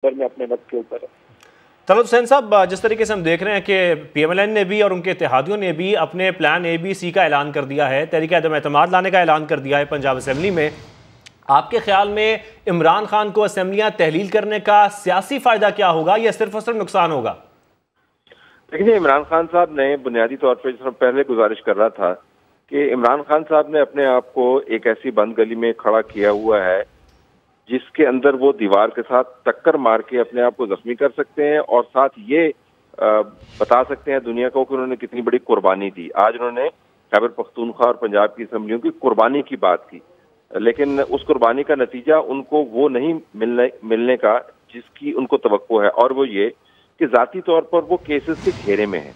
اوپر میں اپنے وقت کے اوپر ہے۔ طلعت حسین صاحب، جس طریقے سے ہم دیکھ رہے ہیں کہ پی ایم ایل این نے بھی اور ان کے اتحادیوں نے بھی اپنے پلان اے بی سی کا اعلان کر دیا ہے، تحریک عدم اعتماد لانے کا اعلان کر دیا ہے پنجاب اسمبلی میں، آپ کے خیال میں عمران خان کو اسمبلیاں تحلیل کرنے کا سیاسی فائدہ کیا ہوگا یا صرف اور صرف نقصان ہوگا؟ دیکھیے، عمران خان صاحب نے بنیادی طور پہ جس میں پہلے گزارش کر رہا تھا کہ عمران خان صاحب نے اپنے آپ کو ایک ایسی بند گلی میں کھڑا کیا ہوا ہے جس کے اندر وہ دیوار کے ساتھ ٹکر مار کے اپنے آپ کو زخمی کر سکتے ہیں اور ساتھ یہ بتا سکتے ہیں دنیا کو کہ انہوں نے کتنی بڑی قربانی دی۔ آج انہوں نے خیبر پختونخوا اور پنجاب کی اسمبلیوں کی قربانی کی بات کی، لیکن اس قربانی کا نتیجہ ان کو وہ نہیں ملنے کا جس کی ان کو توقع ہے، اور وہ یہ کہ ذاتی طور پر وہ کیسز کے گھیرے میں ہیں۔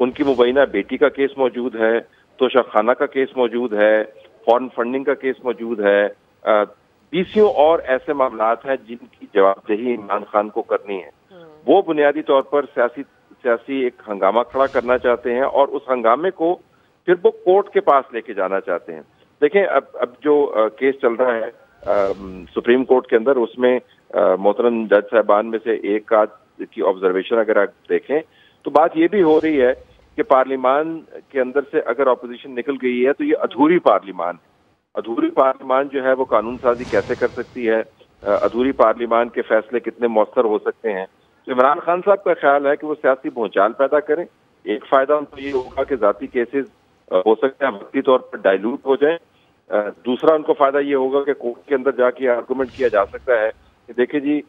ان کی مبینہ بیٹی کا کیس موجود ہے، توشہ خانہ کا کیس موجود ہے، فارن فنڈنگ کا کیس موجود ہے، بیسیوں اور ایسے معاملات ہیں جن کی جواب دہی عمران خان کو کرنی ہے۔ وہ بنیادی طور پر سیاسی ایک ہنگامہ کھڑا کرنا چاہتے ہیں اور اس ہنگامے کو پھر وہ کورٹ کے پاس لے کے جانا چاہتے ہیں۔ دیکھیں، اب جو کیس چل رہا ہے سپریم کورٹ کے اندر، اس میں محترم جج صاحبان میں سے ایک کی آبزرویشن اگر آپ دیکھیں تو بات یہ بھی ہو رہی ہے کہ پارلیمان کے اندر سے اگر اپوزیشن نکل گئی ہے تو یہ ادھوری پارلیمان ہے۔ ادھوری پارلیمان جو ہے وہ قانون سازی کیسے کر سکتی ہے، ادھوری پارلیمان کے فیصلے کتنے مؤثر ہو سکتے ہیں۔ تو عمران خان صاحب کا خیال ہے کہ وہ سیاسی بھونچال پیدا کریں۔ ایک فائدہ ان کو یہ ہوگا کہ ذاتی کیسز ہو سکتے ہیں وقتی طور پر ڈائلوٹ ہو جائیں۔ دوسرا ان کو فائدہ یہ ہوگا کہ کورٹ کے اندر جا کے آرگومنٹ کیا جا سکتا ہے کہ دیکھیں جی،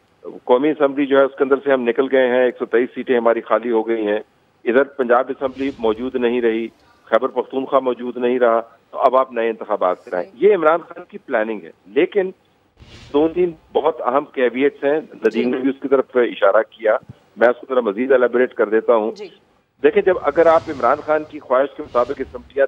قومی اسمبلی جو ہے اس کے اندر سے ہم نکل گئے ہیں، 123 سیٹیں ہماری خالی ہو گئی ہیں، ادھر پنجاب اسمبلی موجود نہیں رہی، خیبر پختونخوا موجود نہیں رہا، تو اب آپ نئے انتخابات کرائیں۔ یہ عمران خان کی پلاننگ ہے، لیکن دو تین بہت اہم کیویٹس ہیں۔ ندیم نے بھی اس کی طرف اشارہ کیا، میں اس کو ذرا مزید ایلیبریٹ کر دیتا ہوں۔ دیکھیں، جب اگر آپ عمران خان کی خواہش کے مطابق اسمبلیاں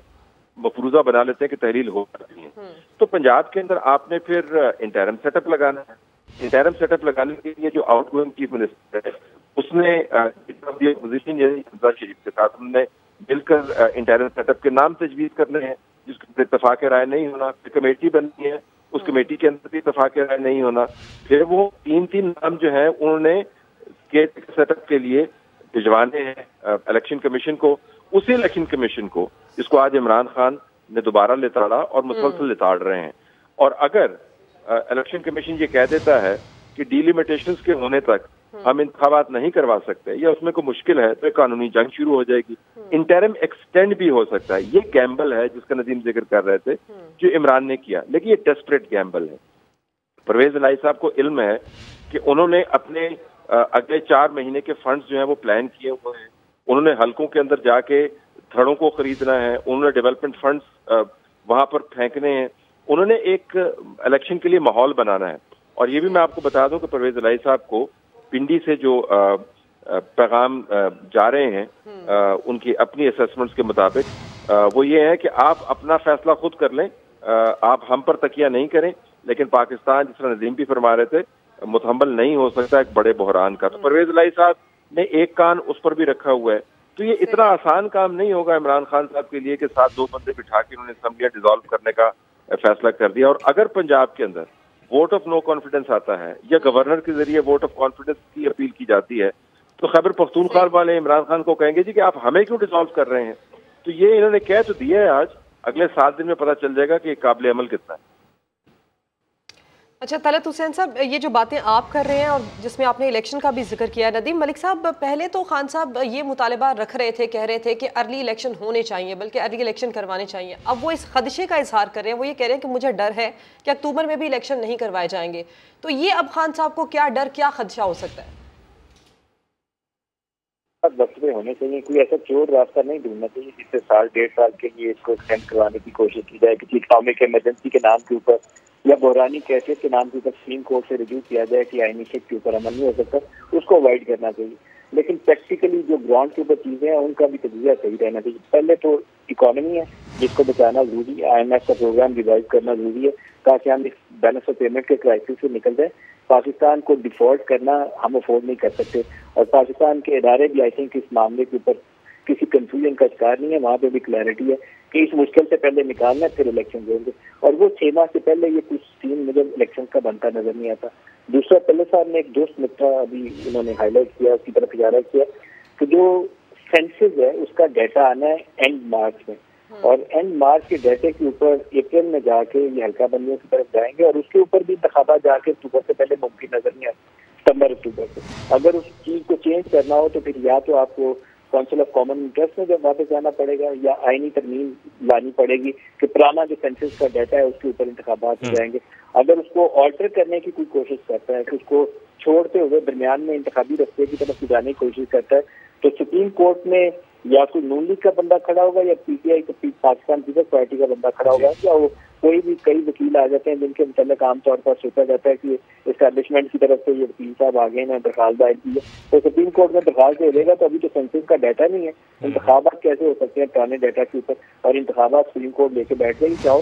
مفروضہ بنا لیتے ہیں کہ تحلیل ہو جاتی ہیں، تو پنجاب کے اندر آپ نے پھر انٹرم سیٹ اپ لگانا ہے۔ انٹرم سیٹ اپ لگانے کے لیے جو آؤٹ گوئنگ چیف منسٹر ہے اس نے اپوزیشن حمزہ شریف کے ساتھ انہوں نے مل کر انٹرم سیٹ اپ کے نام تجویز کرنے ہیں جس کے اتفاق رائے نہیں ہونا، پھر کمیٹی بننی ہے، اس کمیٹی کے اندر بھی اتفاق رائے نہیں ہونا، پھر وہ تین نام جو ہیں انہوں نے سیٹ اپ کے لیے بھجوانے ہیں الیکشن کمیشن کو۔ اسی الیکشن کمیشن کو جس کو آج عمران خان نے دوبارہ لتاڑا اور مسلسل لتاڑ رہے ہیں، اور اگر الیکشن کمیشن یہ کہہ دیتا ہے کہ ڈیلیمیٹیشنز کے ہونے تک ہم انتخابات نہیں کروا سکتے یا اس میں کوئی مشکل ہے تو ایک قانونی جنگ شروع ہو جائے گی۔ انٹرم ایکسٹینڈ بھی ہو سکتا ہے۔ یہ گیمبل ہے جس کا ندیم ذکر کر رہے تھے جو عمران نے کیا، لیکن یہ ڈیسپریٹ گیمبل ہے۔ پرویز الہی صاحب کو علم ہے کہ انہوں نے اپنے اگلے 4 مہینے کے فنڈز جو ہیں وہ پلان کیے ہوئے ہیں، انہوں نے حلقوں کے اندر جا کے دھڑوں کو خریدنا ہے، انہوں نے ڈیولپمنٹ فنڈز وہاں پر پھینکنے ہیں، انہوں نے ایک الیکشن کے لیے ماحول بنانا ہے۔ اور یہ بھی میں آپ کو بتا دوں کہ پرویز الہی صاحب کو پنڈی سے جو پیغام جا رہے ہیں ان کی اپنی اسیسمنٹس کے مطابق وہ یہ ہے کہ آپ اپنا فیصلہ خود کر لیں، آپ ہم پر تکیہ نہیں کریں، لیکن پاکستان جس طرح ندیم بھی فرما رہے تھے متحمل نہیں ہو سکتا ایک بڑے بحران کا۔ تو پرویز الہی صاحب نے ایک کان اس پر بھی رکھا ہوا ہے۔ تو یہ اتنا آسان کام نہیں ہوگا عمران خان صاحب کے لیے کہ 7 بندے بٹھا کے انہوں نے اسمبلیاں ڈیزالو کرنے کا فیصلہ کر دیا۔ اور اگر پنجاب کے اندر ووٹ آف نو کانفیڈنس آتا ہے یا گورنر کے ذریعے ووٹ آف کانفیڈنس کی اپیل کی جاتی ہے تو خیبر پختونخوا والے عمران خان کو کہیں گے جی کہ آپ ہمیں کیوں ڈیزالو کر رہے ہیں۔ تو یہ انہوں نے کہہ تو دیا ہے، آج اگلے 7 دن میں پتہ چل جائے گا کہ قابل عمل کتنا ہے۔ اچھا طلعت حسین صاحب، یہ جو باتیں آپ کر رہے ہیں اور جس میں آپ نے الیکشن کا بھی ذکر کیا، ندیم ملک صاحب پہلے تو خان صاحب یہ مطالبہ رکھ رہے تھے، کہہ رہے تھے کہ ارلی الیکشن ہونے چاہیے، بلکہ ارلی الیکشن کروانے چاہیے۔ اب وہ اس خدشے کا اظہار کر رہے ہیں، وہ یہ کہہ رہے ہیں کہ مجھے ڈر ہے کہ اکتوبر میں بھی الیکشن نہیں کروائے جائیں گے۔ تو یہ اب خان صاحب کو کیا ڈر، کیا خدشہ ہو سکتا ہے؟ وقت پہ ہونے چاہیے، کوئی ایسا چور راستہ نہیں ڈھونڈنا چاہیے جس سے 1.5 سال کے لیے اس کو ایکسٹینڈ کروانے کی کوشش کی جائے، کسی اکنامک ایمرجنسی کے نام کے اوپر یا بحرانی کیفیت کے نام کے اوپر سپریم کورٹ سے رجوع کیا جائے کہ آئینی شک کے اوپر عمل نہیں ہو سکتا، اس کو اوائڈ کرنا چاہیے۔ لیکن پریکٹیکلی جو گراؤنڈ کے اوپر چیزیں ہیں ان کا بھی تجزیہ صحیح رہنا چاہیے۔ پہلے تو اکانومی ہے جس کو بچانا ضروری ہے، IMF کا پروگرام ریوائز کرنا ضروری ہے تاکہ ہم اس بیلنس آف پیمنٹ کے کرائسس سے نکل جائیں۔ پاکستان کو ڈیفالٹ کرنا ہم افورڈ نہیں کر سکتے، اور پاکستان کے ادارے بھی آئی تھنک اس معاملے کے اوپر کسی کنفیوژن کا شکار نہیں ہے، وہاں پہ بھی کلیئرٹی ہے کہ اس مشکل سے پہلے نکالنا ہے پھر الیکشن دیں گے، اور وہ 6 ماہ سے پہلے یہ کچھ سین مجھے الیکشن کا بنتا نظر نہیں آتا۔ دوسرا طلعت صاحب نے ایک دوست نقطہ ابھی انہوں نے ہائی لائٹ کیا، اس کی طرف اشارہ کیا کہ جو سینسز ہے اس کا ڈیٹا آنا ہے اینڈ مارچ میں، اور اینڈ مارچ کے ڈیٹے کے اوپر اپریل میں جا کے یہ حلقہ بندیوں کی طرف جائیں گے، اور اس کے اوپر بھی انتخابات جا کے اکتوبر سے پہلے ممکن نظر نہیں آتا، ستمبر اکتوبر سے۔ اگر اس چیز کو چینج کرنا ہو تو پھر یا تو آپ کو کونسل آف کامن انٹرسٹ میں جب واپس جانا پڑے گا، یا آئینی ترمیم لانی پڑے گی کہ پرانا جو سینسس کا ڈیٹا ہے اس کے اوپر انتخابات ہو جائیں گے۔ اگر اس کو آلٹر کرنے کی کوئی کوشش کرتا ہے کہ اس کو چھوڑتے ہوئے درمیان میں انتخابی رستے کی طرف جانے کی کوشش کرتا ہے تو سپریم کورٹ میں یا کوئی نون لیگ کا بندہ کھڑا ہوگا یا P T I Pakistan Peoples Party کا بندہ کھڑا ہوگا، یا وہ کوئی بھی کئی وکیل آ جاتے ہیں جن کے متعلق عام طور پر سوچا جاتا ہے کہ اسٹیبلشمنٹ کی طرف سے یہ وکیل صاحب آگے ہیں درخواست دائر کی ہے، تو سپریم کورٹ میں درخواست دے دے گا۔ تو ابھی تو سینسس کا ڈیٹا نہیں ہے، انتخابات کیسے ہو سکتے ہیں پرانے ڈیٹا کے اوپر، اور انتخابات سپریم کورٹ لے کے بیٹھ گئی، چاہو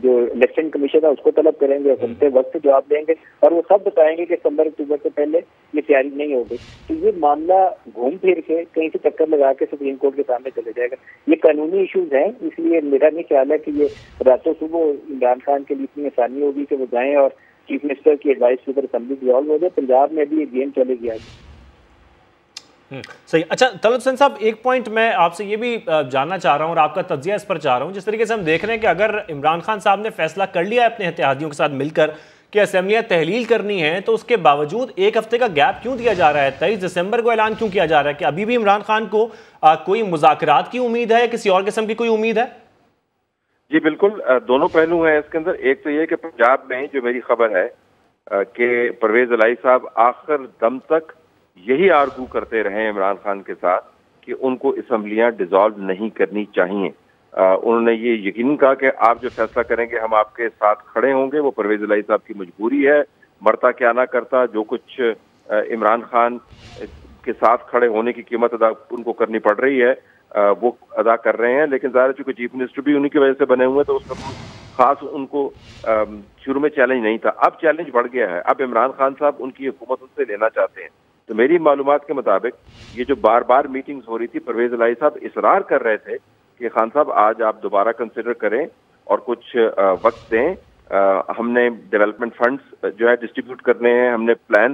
جو الیکشن کمیشن ہے اس کو طلب کریں گے، گھنٹے وقت جواب دیں گے، اور وہ سب بتائیں گے کہ ستمبر اکتوبر سے پہلے یہ تیاری نہیں ہوگی، تو یہ معاملہ گھوم پھر کے کہیں سے چکر لگا کے سپریم کورٹ کے سامنے چلے جائے گا۔ یہ قانونی ایشوز ہیں، اس لیے میرا نہیں خیال ہے کہ یہ راتوں صبح عمران خان کے لیے اتنی آسانی ہوگی کہ وہ جائیں اور چیف منسٹر کی ایڈوائس کے اوپر اسمبلی ڈیزالو ہو جائے۔ پنجاب میں بھی یہ گیم چلے گیا ہے۔ صحیح۔ اچھا طلعت حسین صاحب، ایک پوائنٹ میں آپ سے یہ بھی جاننا چاہ رہا ہوں اور آپ کا تجزیہ اس پر چاہ رہا ہوں، جس طریقے سے ہم دیکھ رہے ہیں کہ اگر عمران خان صاحب نے فیصلہ کر لیا ہے اپنے اتحادیوں کے ساتھ مل کر کہ اسمبلیاں تحلیل کرنی ہے، تو اس کے باوجود ایک ہفتے کا گیپ کیوں دیا جا رہا ہے؟ 23 دسمبر کو اعلان کیوں کیا جا رہا ہے؟ کہ ابھی بھی عمران خان کو کوئی مذاکرات کی امید ہے یا کسی اور قسم کی کوئی امید ہے؟ جی بالکل، دونوں پہلو ہیں اس کے اندر۔ ایک تو یہ کہ پنجاب میں جو میری خبر ہے کہ پرویز الہی صاحب آخر دم تک یہی آرگو کرتے رہے عمران خان کے ساتھ کہ ان کو اسمبلیاں ڈیزالو نہیں کرنی چاہیے۔ انہوں نے یہ یقیناً کہا کہ آپ جو فیصلہ کریں گے ہم آپ کے ساتھ کھڑے ہوں گے، وہ پرویز الہی صاحب کی مجبوری ہے، مرتا کیا نہ کرتا، جو کچھ عمران خان کے ساتھ کھڑے ہونے کی قیمت ادا ان کو کرنی پڑ رہی ہے وہ ادا کر رہے ہیں۔ لیکن ظاہر ہے چونکہ چیف منسٹر بھی انہی کی وجہ سے بنے ہوئے تو اس کا خاص ان کو شروع میں چیلنج نہیں تھا، اب چیلنج بڑھ گیا ہے، اب عمران خان صاحب ان کی حکومت ان سے لینا چاہتے ہیں۔ تو میری معلومات کے مطابق یہ جو بار بار میٹنگز ہو رہی تھی، پرویز الہی صاحب اصرار کر رہے تھے کہ خان صاحب آج آپ دوبارہ کنسیڈر کریں اور کچھ وقت دیں، ہم نے ڈیولپمنٹ فنڈز جو ہے ڈسٹریبیوٹ کرنے ہیں، ہم نے پلان